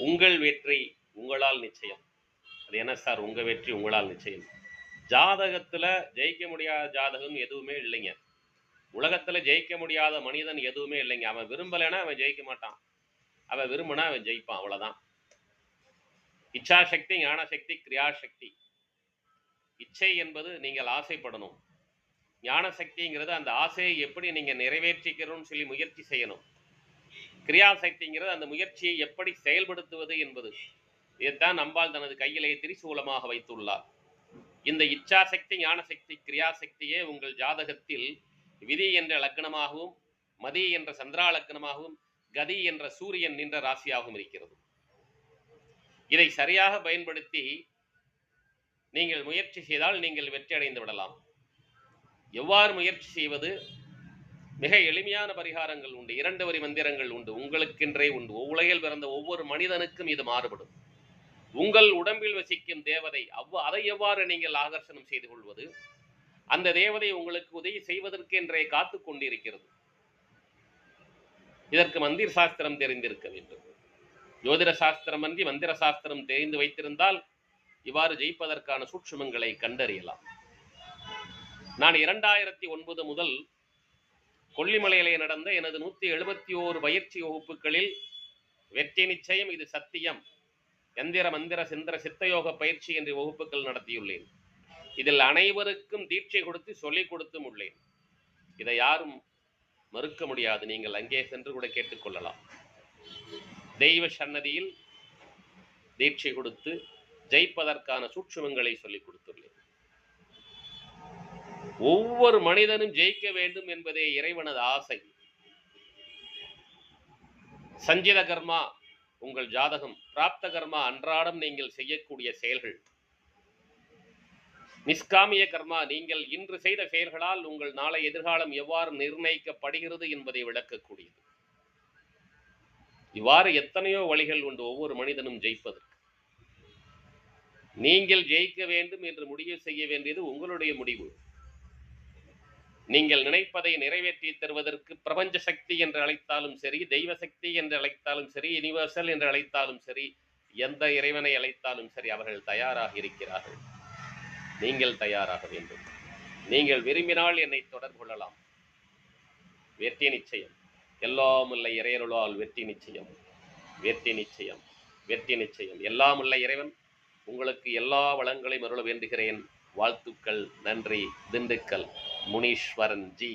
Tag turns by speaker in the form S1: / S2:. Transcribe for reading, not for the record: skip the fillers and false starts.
S1: உங்கள் வெற்றி உங்களால் நிச்சயம். அது என்ன சார் உங்க வெற்றி உங்களால் நிச்சயம்? ஜாதகத்துல ஜெயிக்க முடியாத ஜாதகம் எதுவுமே இல்லைங்க. உலகத்துல ஜெயிக்க முடியாத மனிதன் எதுவுமே இல்லைங்க. அவன் விரும்பலைன்னா அவன் ஜெயிக்க மாட்டான். அவன் விரும்பினா அவன் ஜெயிப்பான். அவ்வளவுதான். இச்சாசக்தி, ஞானசக்தி, கிரியாசக்தி. இச்சை என்பது நீங்கள் ஆசைப்படணும். ஞானசக்திங்கிறது அந்த ஆசையை எப்படி நீங்க நிறைவேற்றிக்கிறோம்னு சொல்லி முயற்சி செய்யணும். கிரியாசக்திங்கிறது அந்த முயற்சியை எப்படி செயல்படுத்துவது என்பது. இதைத்தான் அம்பாள் தனது கையிலே திரிசூலமாக வைத்துள்ளார். இந்த இச்சாசக்தி, ஞானசக்தி, கிரியாசக்தியே உங்கள் ஜாதகத்தில் விதி என்ற லக்னமாகவும், மதி என்ற சந்திரா லக்னமாகவும், கதி என்ற சூரியன் நின்ற ராசியாகவும் இருக்கிறது. இதை சரியாக பயன்படுத்தி நீங்கள் முயற்சி செய்தால் நீங்கள் வெற்றி அடைந்து விடலாம். எவ்வாறு முயற்சி செய்வது? மிக எளிமையான பரிகாரங்கள் உண்டு. 2 வரி மந்திரங்கள் உண்டு. உங்களுக்கென்றே உண்டு. உலகில் பிறந்த ஒவ்வொரு மனிதனுக்கும் இது மாறுபடும். உங்கள் உடம்பில் வசிக்கும் தேவதை அதை எவ்வாறு நீங்கள் ஆகர்ஷணம் செய்து கொள்வது? அந்த தேவதை உங்களுக்கு உதவி செய்வதற்கென்றே காத்து கொண்டிருக்கிறது. இதற்கு மந்திர சாஸ்திரம் தெரிந்திருக்க வேண்டும். ஜோதிட சாஸ்திரம் அன்றி மந்திர சாஸ்திரம் தெரிந்து வைத்திருந்தால் இவ்வாறு ஜெயிப்பதற்கான சூட்சுமங்களை கண்டறியலாம். நான் 2009 முதல் கொல்லிமலையிலே நடந்த எனது 171 பயிற்சி வகுப்புகளில் வெற்றி நிச்சயம், இது சத்தியம், எந்திர மந்திர சிந்திர சித்தயோக பயிற்சி என்ற வகுப்புகள் நடத்தியுள்ளேன். இதில் அனைவருக்கும் தீட்சை கொடுத்து சொல்லிக் கொடுத்தும் உள்ளேன். இதை யாரும் மறுக்க முடியாது. நீங்கள் அங்கே சென்று கூட கேட்டுக்கொள்ளலாம். தெய்வ சன்னதியில் தீட்சை கொடுத்து ஜெயிப்பதற்கான சூட்சுமங்களை சொல்லிக் கொடுத்துள்ளேன். ஒவ்வொரு மனிதனும் ஜெயிக்க வேண்டும் என்பதே இறைவனது ஆசை. சஞ்சித கர்மா உங்கள் ஜாதகம், பிராப்த கர்மா அன்றாடம் நீங்கள் செய்யக்கூடிய செயல்கள், நிஷ்காமிய கர்மா நீங்கள் இன்று செய்த செயல்களால் உங்கள் நாளை எதிர்காலம் எவ்வாறு நிர்ணயிக்கப்படுகிறது என்பதை விளக்கக்கூடியது. இவ்வாறு எத்தனையோ வழிகள் உண்டு ஒவ்வொரு மனிதனும் ஜெயிப்பதற்கு. நீங்கள் ஜெயிக்க வேண்டும் என்று முடிவு செய்ய வேண்டியது உங்களுடைய முடிவு. நீங்கள் நினைப்பதை நிறைவேற்றி தருவதற்கு பிரபஞ்ச சக்தி என்று அழைத்தாலும் சரி, தெய்வ சக்தி என்று அழைத்தாலும் சரி, யுனிவர்சல் என்று அழைத்தாலும் சரி, எந்த இறைவனை அழைத்தாலும் சரி, அவர்கள் தயாராக இருக்கிறார்கள். நீங்கள் தயாராக வேண்டும். நீங்கள் விரும்பினால் என்னை தொடர்பு கொள்ளலாம். வெற்றி நிச்சயம். எல்லாம் உள்ள இறையருளால் வெற்றி நிச்சயம், வெற்றி நிச்சயம், வெற்றி நிச்சயம். எல்லாம் உள்ள இறைவன் உங்களுக்கு எல்லா வளங்களையும் அருள வேண்டுகிறேன். வாழ்த்துக்கள். நன்றி. திண்டுக்கல் முனீஸ்வரன் ஜி.